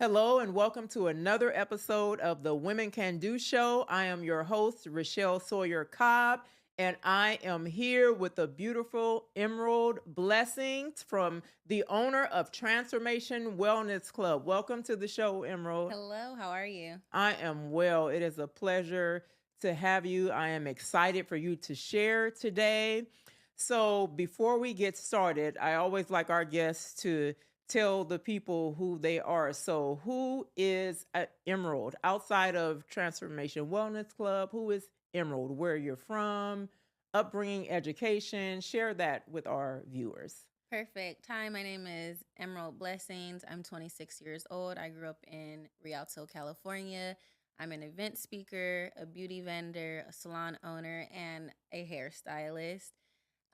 Hello and welcome to another episode of the Women Can Do Show. I am your host, Rochelle Sawyer Cobb, and I am here with the beautiful Emerald Blessings from the owner of Transformation Wellness Club. Welcome to the show, Emerald. Hello, how are you? I am well. It is a pleasure to have you. I am excited for you to share today. So, before we get started, I always like our guests to tell the people who they are. So, who is Emerald outside of Transformation Wellness Club? Who is Emerald? Where you're from, upbringing, education? Share that with our viewers. Perfect. Hi, my name is Emerald Blessings. I'm 26 years old. I grew up in Rialto, California. I'm an event speaker, a beauty vendor, a salon owner, and a hairstylist.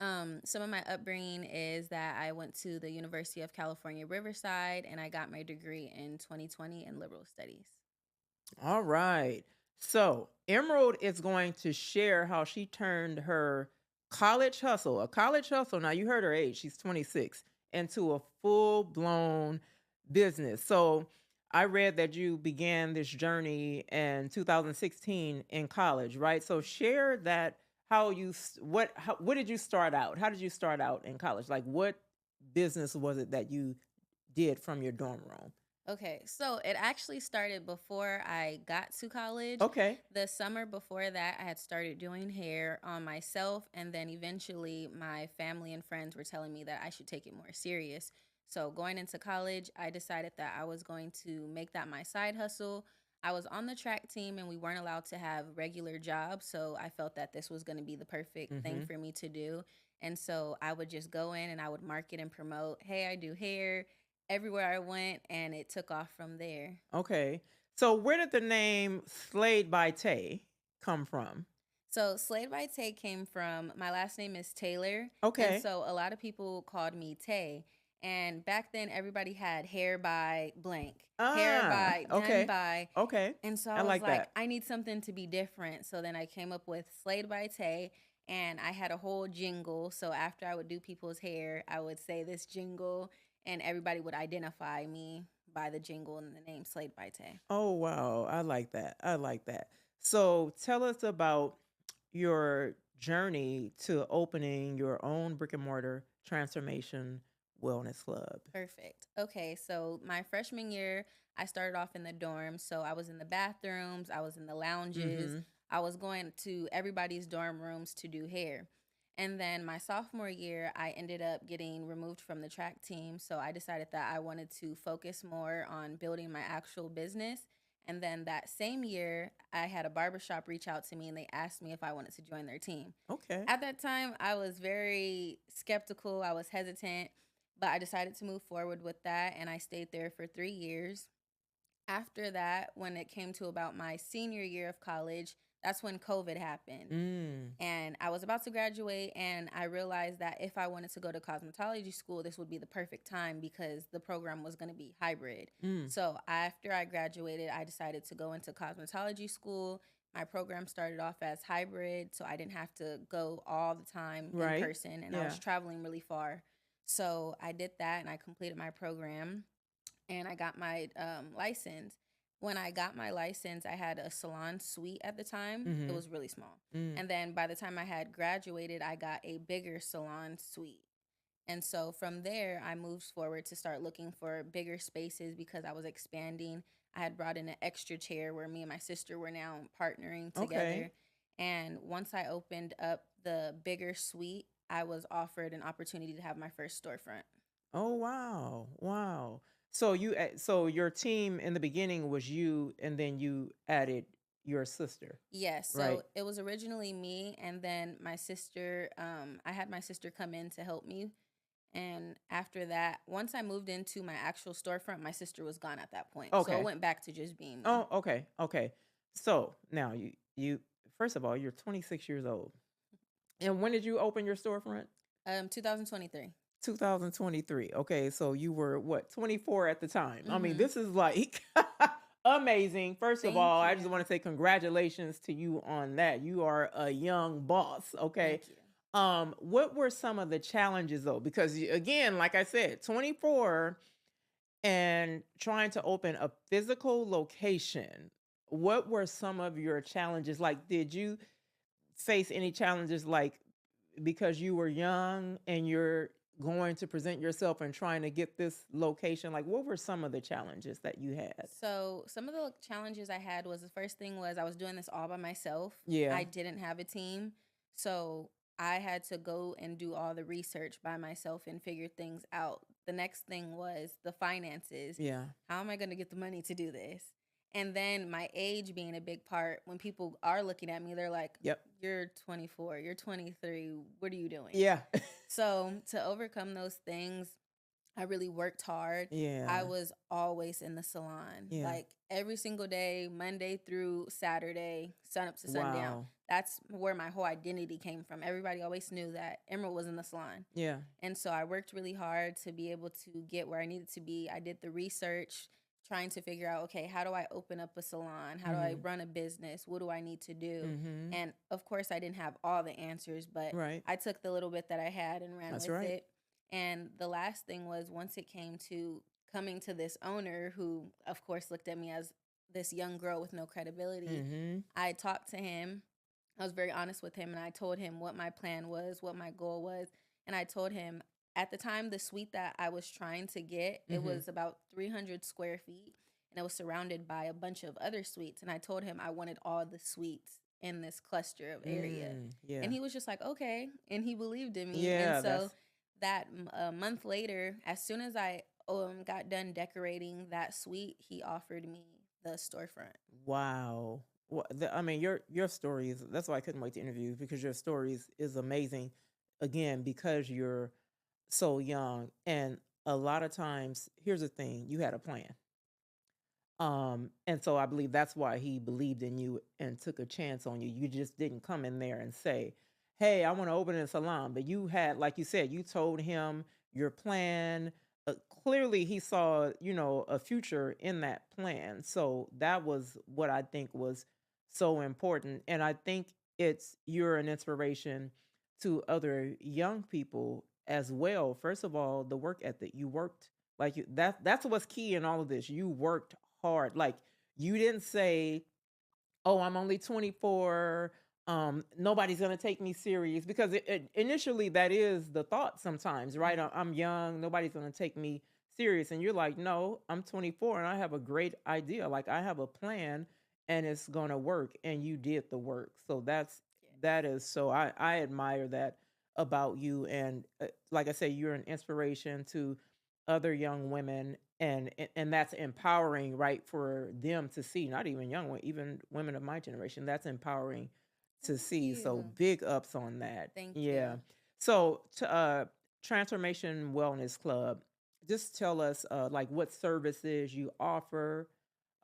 Some of my upbringing is that I went to the University of California, Riverside, and I got my degree in 2020 in liberal studies. All right. So Emerald is going to share how she turned her a college hustle. Now you heard her age, she's 26, into a full blown business. So I read that you began this journey in 2016 in college, right? So share that how you what did you start out? How did you start out in college? Like what business was it that you did from your dorm room? Okay, so it actually started before I got to college. Okay. The summer before that, I had started doing hair on myself, and then eventually my family and friends were telling me that I should take it more serious. So, going into college, I decided that I was going to make that my side hustle. I was on the track team, and we weren't allowed to have regular jobs. So, I felt that this was going to be the perfect thing Mhm. for me to do. And so, I would just go in and I would market and promote, hey, I do hair everywhere I went, and it took off from there. Okay. So where did the name Slayed by Tay come from? So Slade by Tay came from my last name is Taylor, and Okay. so a lot of people called me Tay. And back then, everybody had hair by blank, hair Ah, by done okay. by, Okay. and so I I was like like, that. I need something to be different. So then I came up with Slade by Tay, and I had a whole jingle. So after I would do people's hair, I would say this jingle, and everybody would identify me by the jingle and the name Slade by Tay. Oh wow, I like that. I like that. So tell us about your journey to opening your own brick and mortar transformation wellness club. Perfect. Okay, so my freshman year, I started off in the dorms. So I was in the bathrooms, I was in the lounges, Mhm. I was going to everybody's dorm rooms to do hair. And then my sophomore year, I ended up getting removed from the track team. So I decided that I wanted to focus more on building my actual business. And then that same year, I had a barbershop reach out to me and they asked me if I wanted to join their team. Okay. At that time, I was very skeptical, I was hesitant, but I decided to move forward with that and I stayed there for 3 years. After that, when it came to about my senior year of college, that's when COVID happened. Mm. And I was about to graduate, and I realized that if I wanted to go to cosmetology school, this would be the perfect time because the program was going to be hybrid. Mm. So after I graduated, I decided to go into cosmetology school. My program started off as hybrid, so I didn't have to go all the time in Right. person, and I was Yeah. traveling really far. So I did that, and I completed my program and I got my license. When I got my license, I had a salon suite at the time. It Mhm. was really small. Mm. And then by the time I had graduated, I got a bigger salon suite. And so from there, I moved forward to start looking for bigger spaces because I was expanding. I had brought in an extra chair where me and my sister were now partnering Okay. together. And once I opened up the bigger suite, I was offered an opportunity to have my first storefront. Oh wow. Wow. So your team in the beginning was you and then you added your sister, Yes, right? so it was originally me and then my sister, I had my sister come in to help me. And after that, once I moved into my actual storefront, my sister was gone at that point. So it Okay. went back to just being me. Oh, okay. Okay. So now you first of all, you're 26 years old. And when did you open your storefront? 2023. 2023. Okay, so you were what, 24 at the time. I mean, Mhm. this is like amazing. First of all, Thank I just want you. to say congratulations to you on that. You are a young boss, okay? Thank you. What were some of the challenges though? Because again, like I said, 24 and trying to open a physical location. What were some of your challenges? Like, did you face any challenges, like, because you were young and you're going to present yourself and trying to get this location? Like, what were some of the challenges that you had? So some of the challenges I had was the first thing was I was doing this all by myself. Yeah. I didn't have a team. So I had to go and do all the research by myself and figure things out. The next thing was the finances. Yeah. How am I going to get the money to do this? And then my age being a big part. When people are looking at me, they're like, Yep. "You're 24, you're 23. What are you doing?" Yeah. So to overcome those things, I really worked hard. I Yeah. was always in the salon, Yeah. like every single day, Monday through Saturday, sun up to sundown. Wow. That's where my whole identity came from. Everybody always knew that Emerald was in the salon. Yeah. And so I worked really hard to be able to get where I needed to be. I did the research, trying to figure out, okay, how do I open up a salon? How do I Mhm. run a business? What do I need to do? Mhm. And of course, I didn't have all the answers, but Right. I took the little bit that I had and ran That's with right. it. And the last thing was once it came to coming to this owner who, of course, looked at me as this young girl with no credibility, Mhm. I talked to him. I was very honest with him and I told him what my plan was, what my goal was. And I told him at the time, the suite that I was trying to get, it Mhm. was about 300 square feet and it was surrounded by a bunch of other suites. And I told him I wanted all the suites in this cluster of area. And Yeah. he was just like, okay. And he believed in me. And Yeah, so that's a month later, as soon as I got done decorating that suite, he offered me the storefront. wow. I mean, your story is, that's why I couldn't wait to interview you, because your story is amazing. Again, because you're so young, and a lot of times, here's the thing: you had a plan. And so I believe that's why he believed in you and took a chance on you. You just didn't come in there and say, "Hey, I want to open a salon." But you had, like you said, you told him your plan. Clearly, he saw, a future in that plan. So that was what I think was so important. And I think you're an inspiration to other young people as well. First of all, the work ethic. You worked, like, that's what's key in all of this. You worked hard. Like, you didn't say, "Oh, I'm only 24. Nobody's gonna take me serious," because initially that is the thought sometimes, right? Mhm. I'm young. Nobody's gonna take me serious, and you're like, "No, I'm 24 and I have a great idea. Like, I have a plan, and it's gonna work." And you did the work. So that is so, I admire that about you. And like I say, you're an inspiration to other young women, and that's empowering, right, for them to see. Not even young women, even women of my generation, that's empowering to Thank see. So you. big ups on that. Thank Yeah. you. So to Transformation Wellness Club, just tell us, like, what services you offer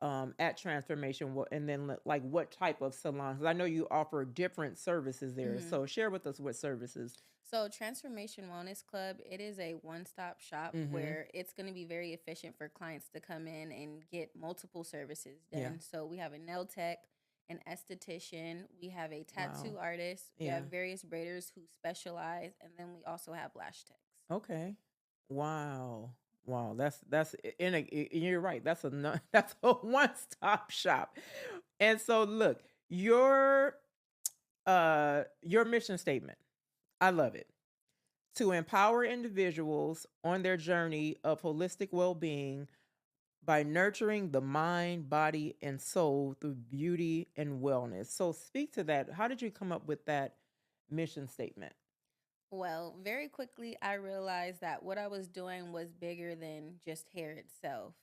at and then, like, what type of salons. 'Cause I know you offer different services there, Mhm. so share with us what services. So, Transformation Wellness Club, it is a one-stop shop Mm-hmm. where it's going to be very efficient for clients to come in and get multiple services Yeah. done. So, we have a nail tech, an esthetician, we have a Wow. tattoo artist, we Yeah. have various braiders who specialize, and then we also have lash techs. Okay. Wow. Wow. That's you're right. That's a that's a one-stop shop. And so look, your mission statement. I love it. To empower individuals on their journey of holistic well-being by nurturing the mind, body, and soul through beauty and wellness. So speak to that. How did you come up with that mission statement? Well, very quickly, I realized that what I was doing was bigger than just hair itself.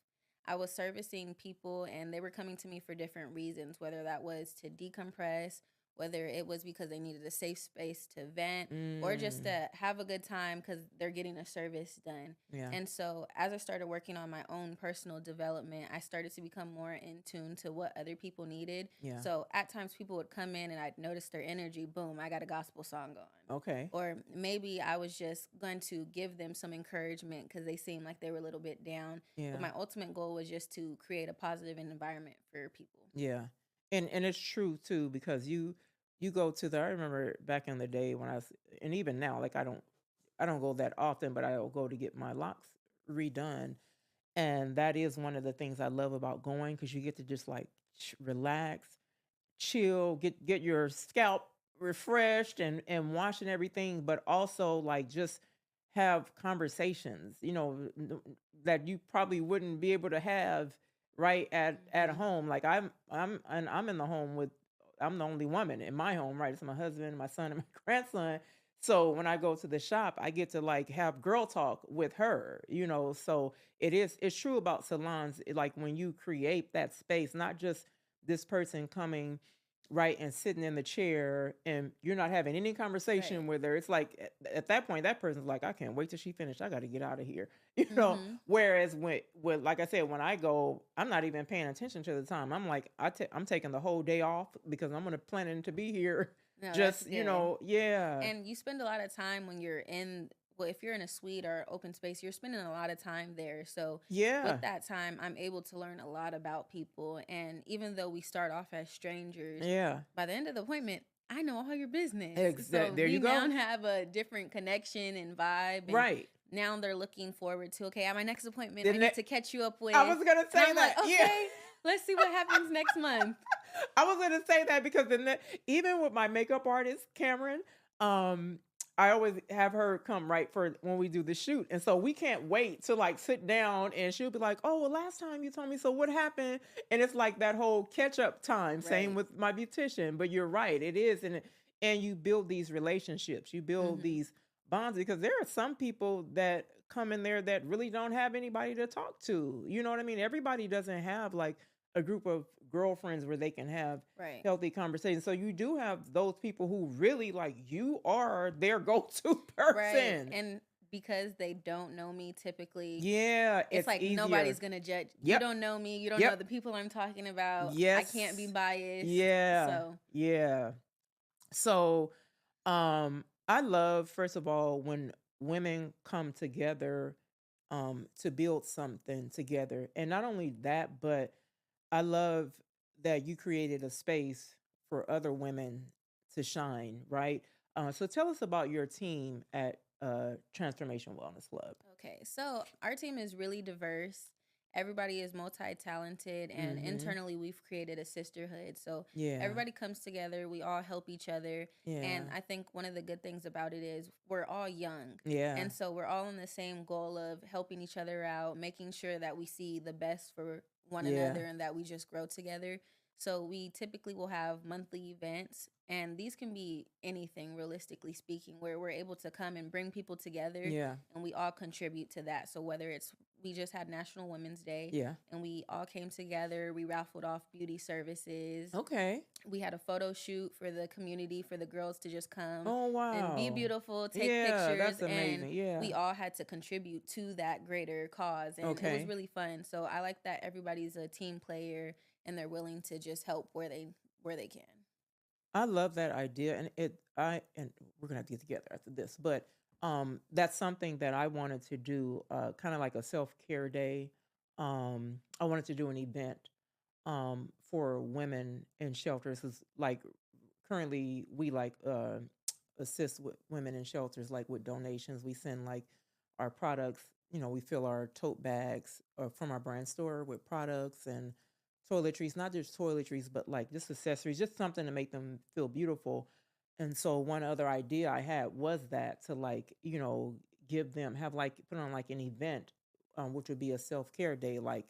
I was servicing people, and they were coming to me for different reasons, whether that was to decompress, whether it was because they needed a safe space to vent, or just Mm, to have a good time because they're getting a service done. yeah. And so, as I started working on my own personal development, I started to become more in tune to what other people needed. Yeah. So, at times, people would come in and I'd notice their energy, boom, I got a gospel song on, Okay. or maybe I was just going to give them some encouragement because they seemed like they were a little bit down. But Yeah. my ultimate goal was just to create a positive environment for people. Yeah. And it's true too, because you go to I remember back in the day when and even now, like, I don't go that often, but I'll go to get my locks redone. And that is one of the things I love about going because you get to just like relax, chill, get your scalp refreshed and wash and everything, but also like just have conversations, that you probably wouldn't be able to have right at Mhm. home. Like I'm in the home with I'm the only woman in my home, right? It's my husband, my son, and my grandson. So when I go to the shop, I get to like have girl talk with her. So it's true about salons, like when you create that space, not just this person coming right and sitting in the chair and you're not having any conversation Right. with her. It's like at that point that person's like, I can't wait till she finished, I got to get out of here. you know Mhm. whereas when like I said, when I go, I'm not even paying attention to the time. I'm like, I'm taking the whole day off because I'm going to planning to be here No, that's just good. yeah. And you spend a lot of time when you're in, well, if you're in a suite or open space, you're spending a lot of time there. So with Yeah. that time, I'm able to learn a lot about people. And even though we start off as strangers, Yeah. by the end of the appointment, I know all your business. Exact So there we you now go. have a different connection and vibe. And Right. now they're looking forward to, okay, at my next appointment, I Then need to catch you up I with. was gonna And say I'm like, that. Yeah. okay, let's see what happens next month. I was gonna say that because even with my makeup artist, Cameron, um, I always have her come right for when we do the shoot. And so we can't wait to like sit down and she'll be like, oh, well, last time you told me, so what happened? And it's like that whole catch up time. Same Right. with my beautician. But you're right, it is. And you build these relationships, you build Hmm. these bonds because there are some people that come in there that really don't have anybody to talk to. You know what I mean? Everybody doesn't have like a group of girlfriends where they can have Right. healthy conversations. So you do have those people who really like you are their go-to Right. person. And because they don't know me typically, Yeah, it's it's like nobody's easier. gonna judge. You Yep. don't know me, you don't know Yep. the people I'm talking about. I can't be Yes. biased. Yeah. So, Yeah. So I love, first of all, when women come together to build something together. And not only that, but I love that you created a space for other women to shine, right? So tell us about your team at Transformation Wellness Club. okay. So, our team is really diverse. Everybody is multi-talented, and Mm-hmm. internally we've created a sisterhood. So, Yeah. everybody comes together, we all help each other, Yeah. and I think one of the good things about it is we're all young. Yeah. And so we're all in the same goal of helping each other out, making sure that we see the best for one Yeah. another and that we just grow together. So we typically will have monthly events, and these can be anything, realistically speaking, where we're able to come and bring people together Yeah. and we all contribute to that. So whether it's, we just had National Women's Day Yeah. and we all came together, we raffled off beauty services, Okay. we had a photo shoot for the community, for the girls to just come Oh, and be wow. beautiful, take Yeah, pictures, that's and amazing. Yeah. we all had to contribute to that greater cause, and it was Okay. really fun. So I like that everybody's a team player and they're willing to just help where they can. I love that idea, and we're gonna have to get together after this, but that's something that I wanted to do, kind of like a self care day. I wanted to do an event for women in shelters. 'Cause, like currently, we like assist with women in shelters, like with donations. We send like our products. We fill our tote bags from our brand store with products and toiletries, not just toiletries, but like just accessories, just something to make them feel beautiful. And so one other idea I had was that to like, give them, have like, put on like an event, which would be a self care day, like,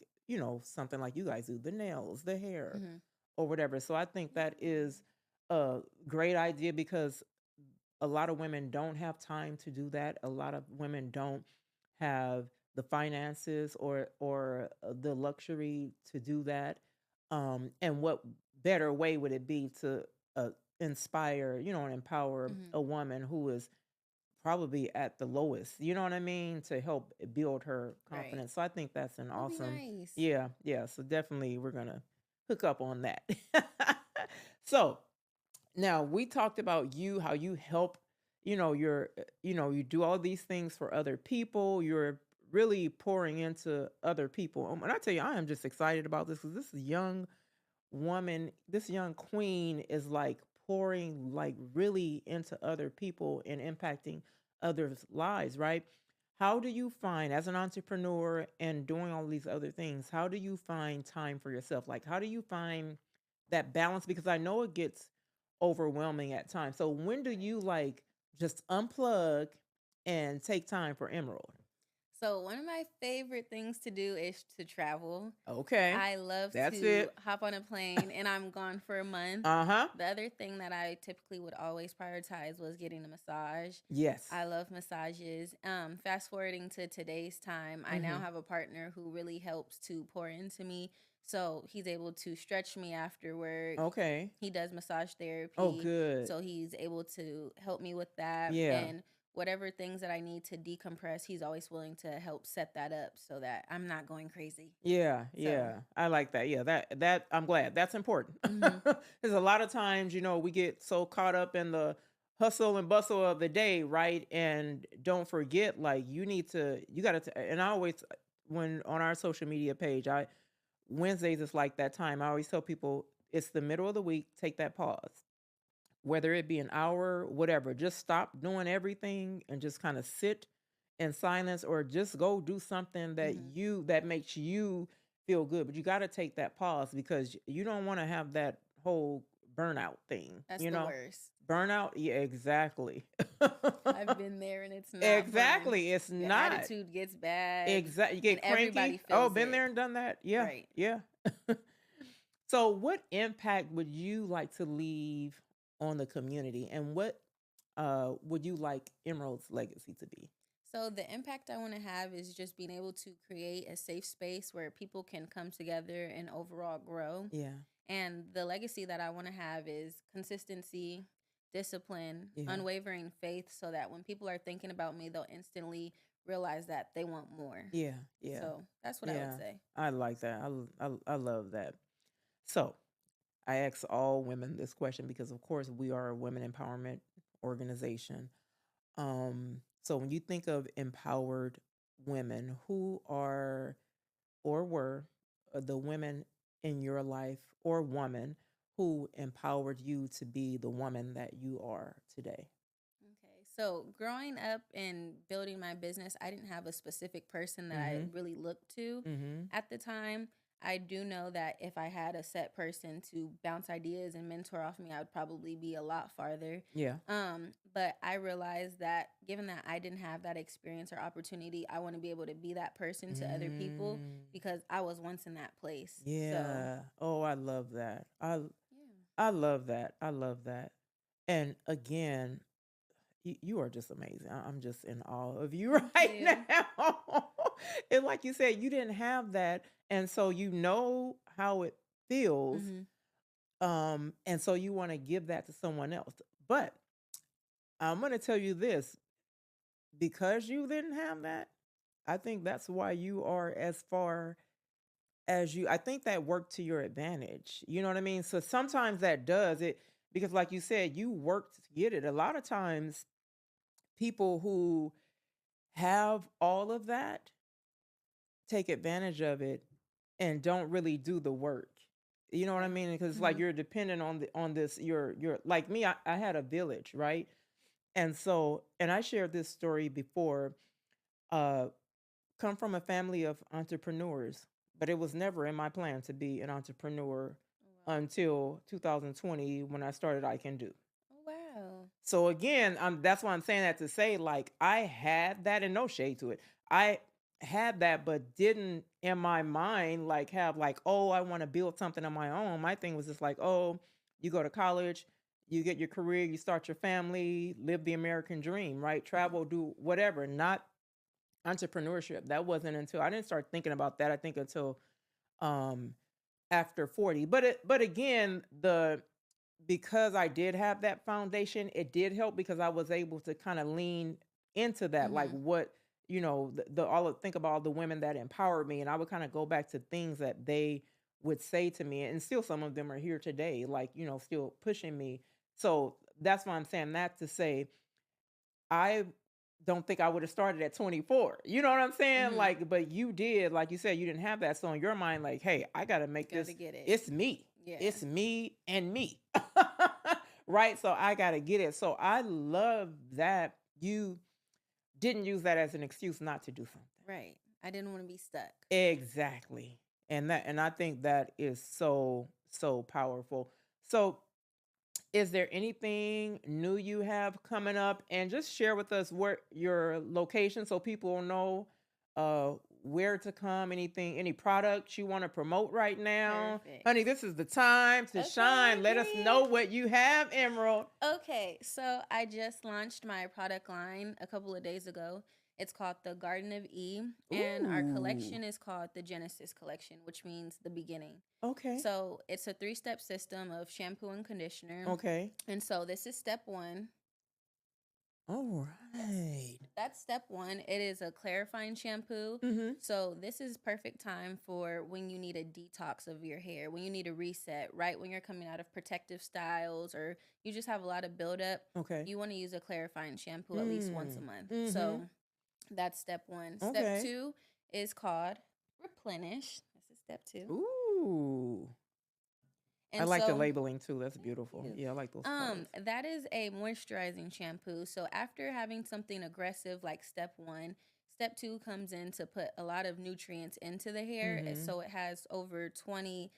something like you guys do, the nails, the hair, Hmm. or whatever. So I think that is a great idea because a lot of women don't have time to do that. A lot of women don't have the finances or the luxury to do that. And what better way would it be to inspire, and empower Hmm. a woman who is probably at the lowest, you know what I mean, to help build her Right. confidence. So I think that's an That would be awesome, nice. yeah, yeah. So definitely we're gonna hook up on that. So now we talked about you, how you help, you do all these things for other people. You're really pouring into other people. And I tell you, I am just excited about this because this young woman, this young queen is like pouring like really into other people and impacting others' lives, right? how do you find, as an entrepreneur and doing all these other things, how do you find time for yourself? Like, how do you find that balance? Because I know it gets overwhelming at times. So when do you like just unplug and take time for Emerald? So, one of my favorite things to do is to travel. Okay. I love That's to it. hop on a plane and I'm gone for a month. Uh-huh. The other thing that I typically would always prioritize was getting a massage. Yes. I love massages. Fast forwarding to today's time, I now Mhm. have a partner who really helps to pour into me. So he's able to stretch me after work. Okay. He does massage Oh, therapy. good. So he's able to help me with that. Yeah. And whatever things that I need to decompress, he's always willing to help set that up so that I'm not going crazy. Yeah, So, yeah. I like that. Yeah, that I'm glad. That's important. mhm, Cuz a lot of times, we get so caught up in the hustle and bustle of the day, right? And don't forget like you got to and I always when on our social media page, I Wednesdays is like that time. I always tell people it's the middle of the week, take that pause. Whether it be an hour, whatever, just stop doing everything and just kind of sit in silence or just go do something mhm. that makes you feel good. But you got to take that pause because you don't want to have that whole burnout thing, That's the worst. Burnout, yeah, exactly. I've been there and it's not fun. Exactly, it's Your not. attitude gets bad Exactly. You and get everybody cranky. Oh, feels been it. there and done that. Yeah. Right. Yeah. So, what impact would you like to leave on the community, and what would you like Emerald's legacy to be? So the impact I want to have is just being able to create a safe space where people can come together and overall grow. Yeah, And the legacy that I want to have is consistency, discipline, yeah, unwavering faith so that when people are thinking about me, they'll instantly realize that they want more. yeah, yeah, So that's what I would yeah. say. I like that. I love that. So, I ask all women this question because, of course, we are a women empowerment organization. So when you think of empowered women, who are or were the women in your life or woman who empowered you to be the woman that you are today? Okay. So growing up and building my business, I didn't have a specific person that I Mhm. really looked to Mhm. at the time. I do know that if I had a set person to bounce ideas and mentor off me, I would probably be a lot farther. Yeah. But I realized that given that I didn't have that experience or opportunity, I want to be able to be that person to other people Mm. because I was once in that place. So, Yeah. Oh, I love that. yeah. I love that. I love that. And again, you are just amazing. I'm just in awe of you Thank right you. now. And like you said, you didn't have that, and so you know how it feels, Hmm. and so you want to give that to someone else. But I'm going to tell you this: because you didn't have that, I think that's why you are as far as you. I think that worked to your advantage. You know what I mean? So sometimes that does it because, like you said, you worked to get it. A lot of times, people who have all of that take advantage of it and don't really do the work. You know what I Right. mean? Because it's like Hmm. you're dependent on this. You're like me. I had a village, right? And so, and I shared this story before. Uh, come from a family of entrepreneurs, but it was never in my plan to be an entrepreneur Oh, wow. until 2020 when I started I Can Do. Oh, wow. So again, that's why I'm saying that to say, like, I had that and no shade to it. I had that, but didn't in my mind like have like, oh, I want to build something on my own. My thing was just like, oh, you go to college, you get your career, you start your family, live the American dream, right? Mhm. Travel, do whatever, not entrepreneurship. That wasn't until I didn't start thinking about that, I think until um after 40. But again, the because I did have that foundation, it did help because I was able to kind of lean into that, like Mhm. what the all of, think about all the women that empowered me, and I would kind of go back to things that they would say to me, and still some of them are here today, like still pushing me. So that's why I'm saying that to say I don't think I would have started at 24. You know what I'm saying? Mhm. Like, but you did, like you said, you didn't have that. So in your mind, like, hey, I gotta make Got to this, get it. it's me. Yeah. It's me and me. Right. So I gotta get it. So I love that you didn't use that as an excuse not to do something. Right. I didn't want to be stuck. Exactly. And I think that is so, so powerful. So is there anything new you have coming up? And just share with us where your location so people will know uh where to come, anything, any products you want to promote right now. Perfect. Honey, this is the time to shine. Okay, Let us know period. what you have, Emerald. Okay, so I just launched my product line a couple of days ago. It's called the Garden of E, and our Ooh. collection is called the Genesis Collection, which means the beginning. Okay. So it's a 3-step system of shampoo and conditioner. Okay. And so this is step one. All Yes. right. That's step one. It is a clarifying shampoo. Mm-hmm. So this is perfect time for when you need a detox of your hair, when you need a reset, right? When you're coming out of protective styles or you just have a lot of buildup, Okay. you want to use a clarifying shampoo at least once a Mm. month. Mm-hmm. So that's step one. Step Okay. two is called replenish. This is step two. Ooh. I And like the so labeling too. That's thank beautiful. you. Yeah, I like those colors. That is a moisturizing shampoo. So after having something aggressive like step one, step two comes in to put a lot of nutrients into the hair. Mm-hmm. So it has over 20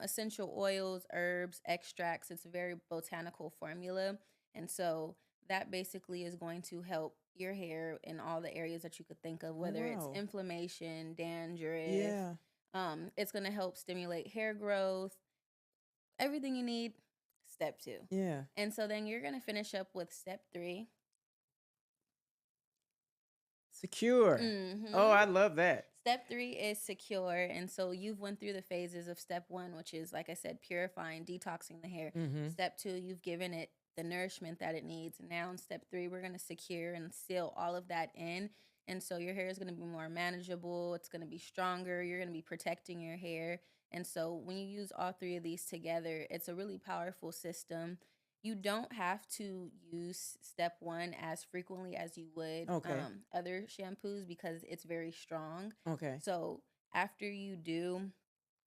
essential oils, herbs, extracts. It's a very botanical formula. And so that basically is going to help your hair in all the areas that you could think of, Oh whether it's wow. inflammation, dandruff. Yeah. It's going to help stimulate hair growth, everything you need, step two. Yeah. And so then you're going to finish up with step three. Secure. Oh, Mm-hmm. I love that. Step three is secure. And so you've went through the phases of step one, which is, like I said, purifying, detoxing the hair. Mm-hmm. Step two, you've given it the nourishment that it needs. Now in step three, we're going to secure and seal all of that in. And so your hair is going to be more manageable. It's going to be stronger. You're going to be protecting your hair. And so when you use all three of these together, it's a really powerful system. You don't have to use step one as frequently as you would Okay. other shampoos because it's very strong. Okay. So after you do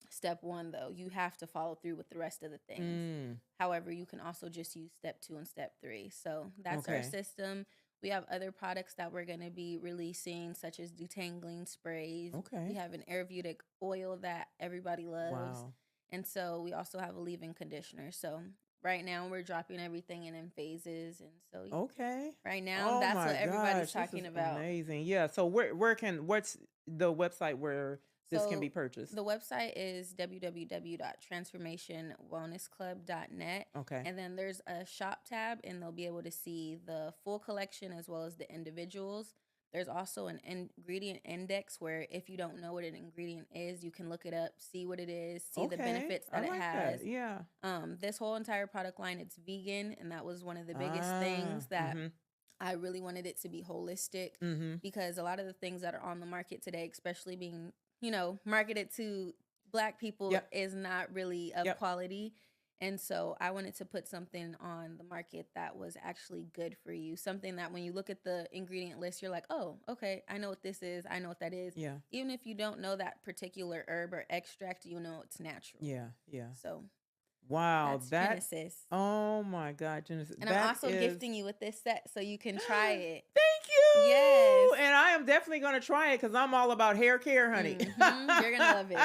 step one, though, you have to follow through with the rest of the things. Mm. However, you can also just use step two and step three. So that's our Okay. system. We have other products that we're going to be releasing, such as detangling sprays. We Okay. have an Ayurvedic oil that everybody loves. Wow. And so we also have a leave-in conditioner. So right now we're dropping everything in phases. And so Okay. right now Oh that's my what everybody's gosh, this talking is about. amazing. Yeah. So what's the website where this can be So purchased? the website is www.transformationwellnessclub.net. Okay. And then there's a shop tab, and they'll be able to see the full collection as well as the individuals. There's also an ingredient index where if you don't know what an ingredient is, you can look it up, see what it is, see the Okay. benefits I that it like has. that. Yeah. This whole entire product line, it's vegan, and that was one of the biggest Ah. things that Mm-hmm. I really wanted it to be holistic Mm-hmm. because a lot of the things that are on the market today, especially being, marketed to Black people, Yep. is not really of Yep. quality. And so I wanted to put something on the market that was actually good for you. Something that when you look at the ingredient list, you're like, oh, okay, I know what this is. I know what that is. Yeah. Even if you don't know that particular herb or extract, you know it's natural. Yeah. Yeah. So Wow. that's That. Genesis. Oh my God, Genesis. And I'm That also is. gifting you with this set so you can try it. Thank you. Yes. And I am definitely going to try it because I'm all about hair care, honey. You're gonna love it.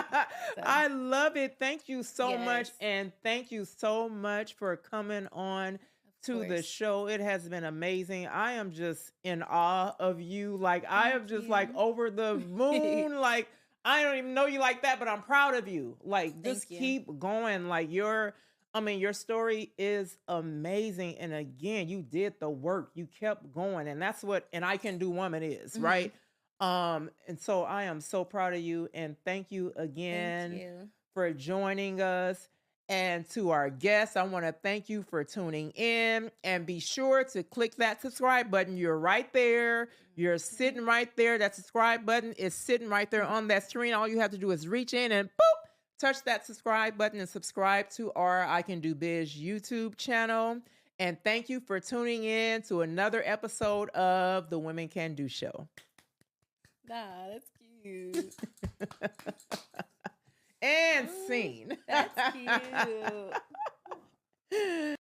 So I love it. Thank you so much. yes, And thank you so much for coming on of to the course. show. It has been amazing. I am just in awe of you. Like, I Thank am just like you. over the moon. Like, I don't even know you like that, but I'm proud of you. Like, just Thank you. keep going. Like, your story is amazing. And again, you did the work. You kept going. And that's what an I Can Do woman is, Hmm. right? And so I am so proud of you. And thank you Thank again you. for joining us. And to our guests, I want to thank you for tuning in. And be sure to click that subscribe button. You're right there. You're Mhm. sitting right there. That subscribe button is sitting right there on that screen. All you have to do is reach in and boop, touch that subscribe button and subscribe to our I Can Do Biz YouTube channel. And thank you for tuning in to another episode of the Women Can Do Show. Nah, that's cute. And Oh, scene. that's cute.